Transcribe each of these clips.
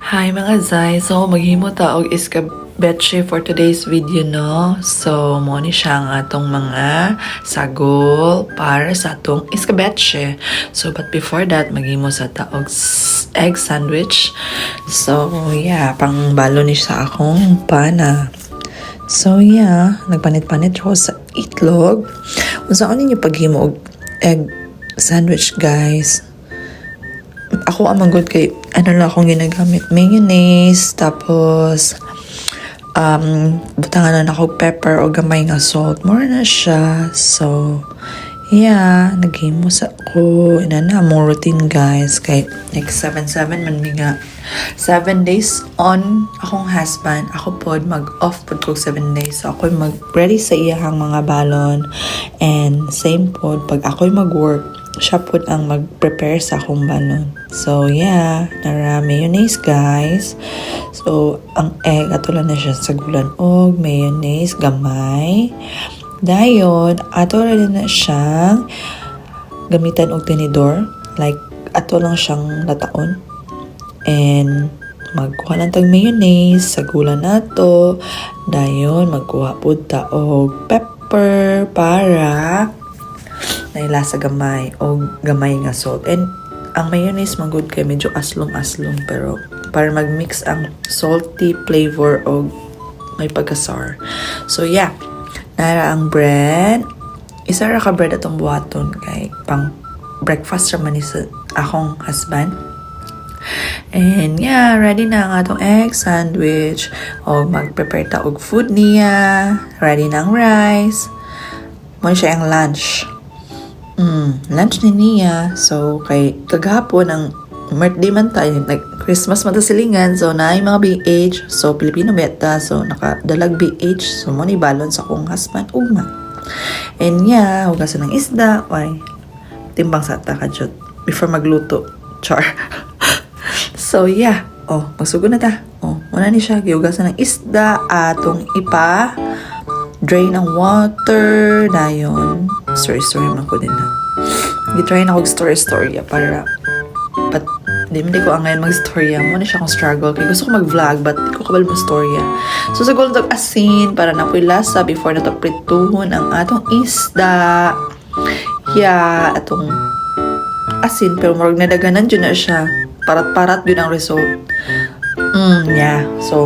Hi mga Zay! So, maghimo ta og iskabetche for today's video, no? So, mo ni siya ang atong mga sagol para sa atong iskabetche. So, but before that, maghimo sa ta og egg sandwich. So, yeah, pang balo ni sa akong pana. So, yeah, nagpanit-panit ko sa itlog. Kung saan ninyo paghimo og egg sandwich, guys? Ako ang good kay ano lang akong ginagamit, mayonnaise, tapos butangan na ako pepper o gamay nga salt, more na siya. So yeah, naghimo sa ko ina na mo routine, guys, kay like 7-7 man mi nga 7 days on akong husband, ako pod mag off pod ko 7 days, so ako mag ready sa iyahang mga balon, and same pod pag ako mag work, siya po ang mag-prepare sa akong balon. So, yeah, nara mayonnaise, guys. So, ang egg, ato lang na siya sa gulan og mayonnaise, gamay. Dayon, ato lang na siyang gamitan og tinidor. Like, ato lang siyang lataon. And, magkuha lang tag mayonnaise sa gulan nato. Dayon, magkuha po ta og pepper para naila sa gamay o gamay nga salt. And ang mayonnaise magud kay medyo aslom-aslom, pero para mag-mix ang salty flavor o may pagka-sour. So yeah, nara ang bread. Isa ra ka bread atong buhaton kay pang breakfast ra man ni sa akong husband. And yeah, ready na ang atong egg sandwich. O mag-prepare ta og food niya. Ready na ang rice. Mo siya ang lunch. Lunch ni niya. So, kay kagahapon ang birthday man tayo, like Christmas man ta silingan, so naay mga BH, so Filipino beta, so nakadalag BH, so mo ni balon sa akong husband ugma. And yeah, hugasan ng isda, why timbang sa ta kadyot before magluto, char. So yeah, magsugod na ta. Muna ni siya gihugasan ng isda, atong ipa drain ng water, dayon story man ko din na. Gitry na ako story para but di ko ang ngayon mag-storya. Muna siya akong struggle kaya gusto ko mag-vlog but di ko kabal mo storya. So sa gulong tag asin para napoy lasa before na to prituhon ang atong isda. Yeah, atong asin pero murag nadaganan dyan na siya. Parat-parat yun ang result. Yeah. So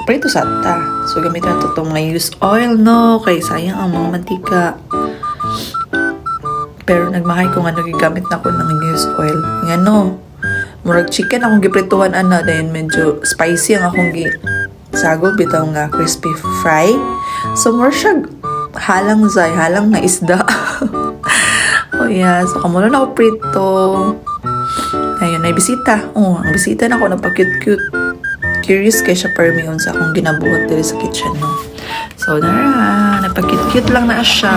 prito sa ta. So gamitin nato itong mga used oil, no? Kay sayang ang mga mantika. Pero nagmahay ko nga nagigamit na ko ng used oil. Nga no, murag chicken akong giprituhan dahil medyo spicy ang akong sagol bitaw nga crispy fry. So more siya halang na isda. Oh yeah, so kamulo na ako prito. Ayun, may bisita. Ang bisita na ako, napaka-cute. Curious kay siya permiyon sa akong ginabuhat dito sa kitchen, no? So, napaka-cute lang na siya.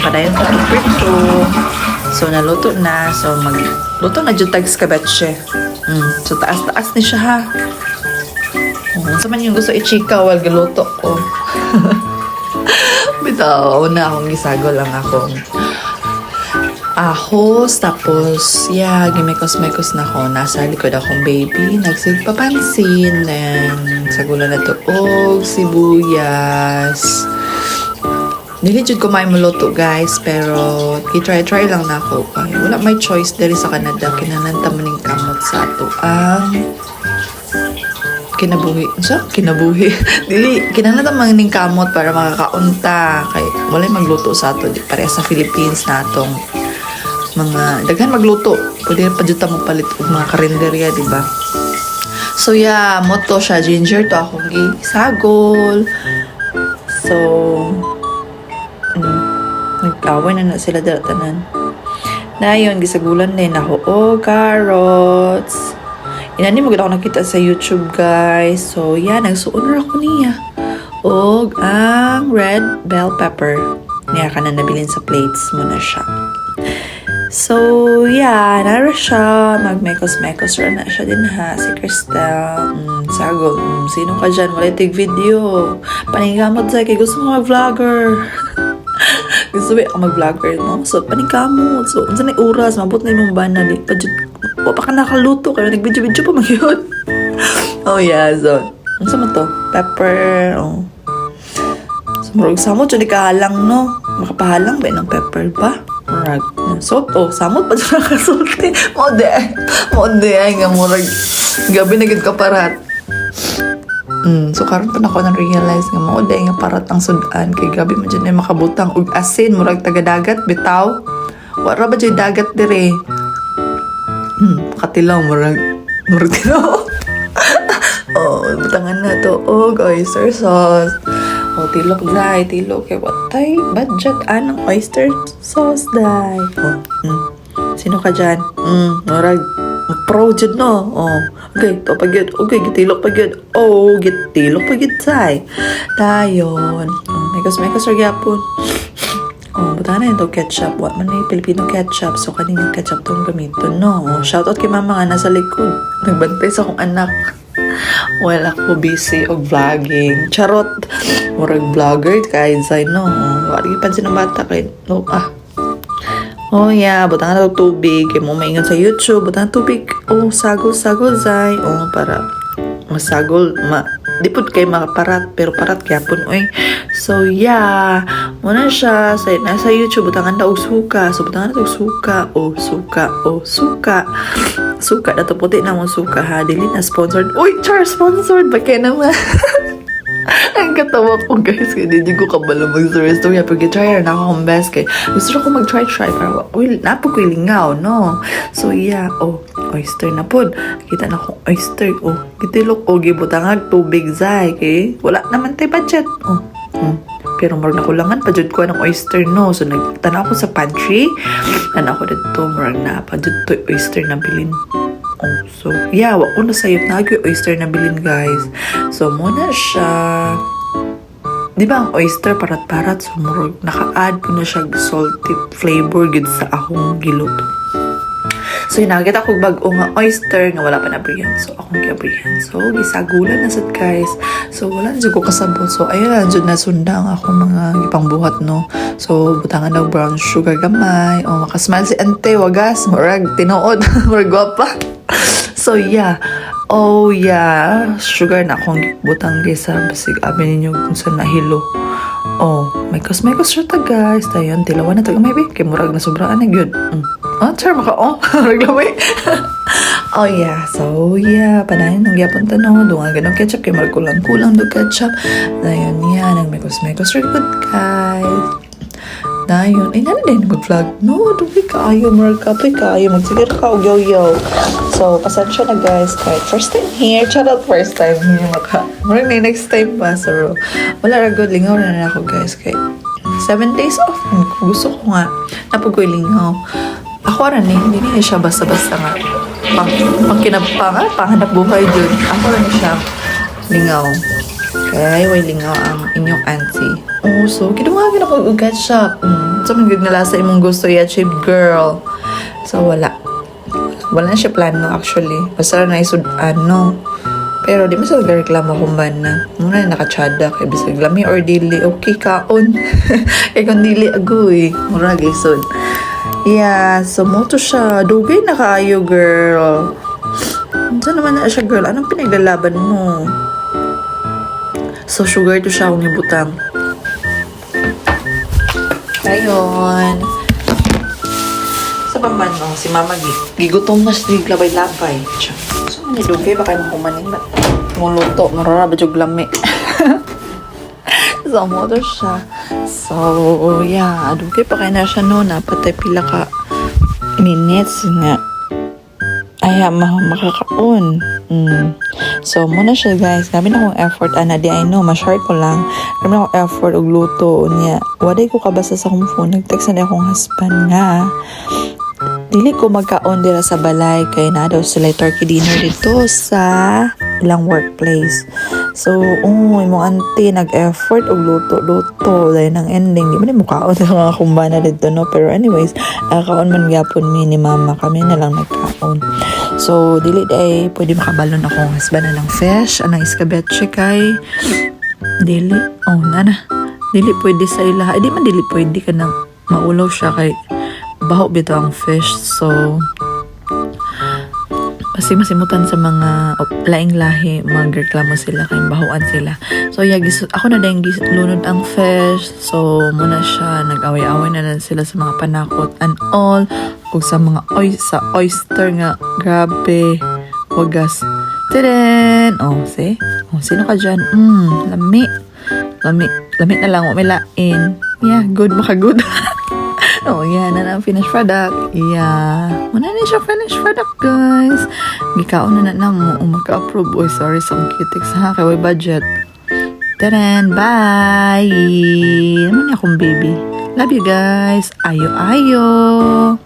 Padayon sa prito. So, naluto na. So, magluto na dyan tag skabetche. So, taas-taas ni siya, ha? Sa man yung gusto i-chika while giluto ko. Bitaw, na akong gisago lang akong ahos, tapos yeah, gimekos-mekos na ko. Nasa likod akong baby, nagsigpapansin, then sagulan na tuog, sibuyas. Dili jud ko may muluto, guys, pero i-try lang na ako. Ay, wala may choice diri sa Canada, kinananta maning kamot sa ato ang kinabuhi. Dili kinananta maning kamot para makakaunta kay wala magluto sa ato di pare sa Philippines natong mga daghan magluto. Pwede pa dyan mo palit og mga karinderya, diba? So yeah, moto siya ginger to akong gisagol. So nagkaway na sila tanan. Dayon gisagulan din ako carrots. Inani mo gid ako nakita sa YouTube, guys. So yeah, nagsuon ra ako niya og ang red bell pepper. Niya ka na nabilin sa plates mo na siya. So, yeah, nara siya. Magmekos-mekos ra na siya din, ha. Si Cristel. Sagol. Sino ka dyan? Wala tig video. Panigamot sa kay gusto mo mag-vlogger. Gusto ako mag-vlogger, no? So, panigamot. So, unsa na oras. Mabot na yung bana. Di pa wa pa ka nakaluto kayo nag-video pa magyud. Oh yeah, so ano sa mo to? Pepper. Oh. So murag samot jud kahalang no. Makapahalang ba ng pepper ba? Murag salt. Oh, samot pa jud nakasulti. Mode ay nga murag gabi na gid ka parat. So karon pa nako nang realize nga mao day nga parat ang sudan kay gabi man dyan ay makabutang og asin murag taga-dagat bitaw. Wala ba dyan dagat dire? Katilaw murag tilaw. Oh, butangan na to og oyster sauce. Oh, tilok dai, tilok kay watay budget anang oyster sauce dai. Oh, sino ka dyan? Murag pro jud no. Oh, okay, to pagyud. Okay, gitilok pagyud. Oh, gitilok pagyud say. Dayon. Oh, mekos ra gyapon. Oh, buta na ito ketchup. What man na Filipino ketchup. So, kanina ketchup tong gamiton, no? Oh, shoutout kay mama nga nasa likod. Nagbantay sa akong anak. Well, ako busy og vlogging. Charot. Murag vlogger kahit say, no? Oh, wala pansin ng bata kay, no? Oh yeah, butang na tubig. Kaya mo maingat sa YouTube. Butang na tubig. Oh, sagol zay. Oh, para masagol. Di po kayo makaparat. Pero parat gyapon. Oy. So yeah. Muna siya. Nasa YouTube. Butangan na og suka. So butangan na og suka. Oh, suka. Oh, suka. Suka na to puti na mo suka ha. Dili na sponsored. Uy, char sponsored. Bakit naman? Ang katawa ko guys, kaya hindi ko kabalo mag-story. Pero try na ako akong best kay gusto ko mag-try para napo ko lingaw, no? So yeah, oh, oyster na pod. Kita na akong oyster, oh, gitilok, oh, gibutangag tubig zay, kay wala naman tay budget, oh. Pero marag nakulangan pa jud ko ng oyster, no? So nagtanaw ko sa pantry, ana ko dito marag na pa jud to oyster na bilin. Oh, so yeah, wako na sayop na yung oyster na bilin guys. So muna siya. Di ba ang oyster parat-parat, so murag naka-add po na siya salty flavor gid sa akong giluto. So nakita ko bag-o nga oyster nga wala pa na brihan. So akong giabrihan. So gisagulan na sad guys. So wala na ko kasabot. So ayun jud na sundang akong mga gipangbuhat, no. So butangan na brown sugar gamay. Oh, makasmile si ante wagas murag tinuod murag gwapa. So yeah. Oh yeah, sugar na akong butang guys ha. Basig abi ninyo kung saan nahilo. Oh, may kus ta guys. Dayon, tilawan na taga may be. Kay murag na sobraan na gyud. Char maka reglamay. Oh yeah, so yeah, panahin nang gyapon tanong dunga ganong ketchup kay murag kulang do ketchup. Dayon yeah, nang may kus ra good guys. Dayon, ay nana din mag-vlog. No, dugi kaayo, murag kapoy kaayo, magsigir ka og yo. So, pasensya na guys, kahit first time here, charot first time here, murag na next time pa, so, wala ra good, lingaw na ako guys, kay 7 days off, gusto ko nga, napagoy lingaw. Ako rin hindi na siya basta-basta nga, panghanap buhay dun, ako rin siya, lingaw. Kaya way lingaw ang inyong auntie. Oh, so, kinuha ako og ketchup. So, magiging sa imong gusto i-achieve, girl. So, wala na siya plano actually. Basta na isudan, no? Pero di mo sa reklamo kung ba na. Muna na nakatsada kay bisag lami or dili. Okay, kaon. Kaya kung dili agoy. Mura gisod. Yeah, so mo to siya. Dugay na kaayo, girl. Saan naman na siya, girl? Anong pinaglalaban mo? So, sugar to siya kung ibutang. Ayun. Sa pambanong, si mama gigutom na siya labay-labay. So, manidugay ba kayo makumanin ba? Nguluto, mararabad yung lami. So, motor siya. So, yeah, dugay pa kayo na siya no, napatay pila ka minutes nga. Ay, makakaon. So, muna siya guys. Gabi na akong effort. Di I know, ma-share ko lang. Gabi na akong effort og luto niya. Waday ko kabasa sa akong phone. Nag-text na akong husband nga. Dili ko magkaon dira sa balay. Kaya na daw sila turkey dinner dito sa ilang workplace. So, imong auntie nag-effort og luto. Dahil ng ending, di man mo kaon sa mga kumbana dito, no? Pero anyways, kaon man gyapon mi ni mama. Kami na lang nagkaon. So, dili ay pwede makabalon akong husband na ng fish, anang iskabetche kay dili. Oh, nana. Dili pwede sa ila. Di man dili pwede ka nang maulaw siya kay baho bito ang fish. So, masimutan sa mga laing lahi, magreklamo sila kay bahuan sila. So yeah, ako na dahil lunod ang fish. So muna siya nag-away-away na sila sa mga panakot and all ug sa mga sa oyster nga grabe wagas. Tadaan! Oh, see? Oh, sino ka dyan? Lami. Lami na lang, umilain. Yeah, good, maka-good. Oh, yeah, na ang finished product. Yeah. Muna na siya finished product, guys. Gikaon na mo, maka-approve. Uy, sorry sa cutics ha, kaya budget. Tadaan! Bye! Naman akong baby. Love you, guys. Ayo.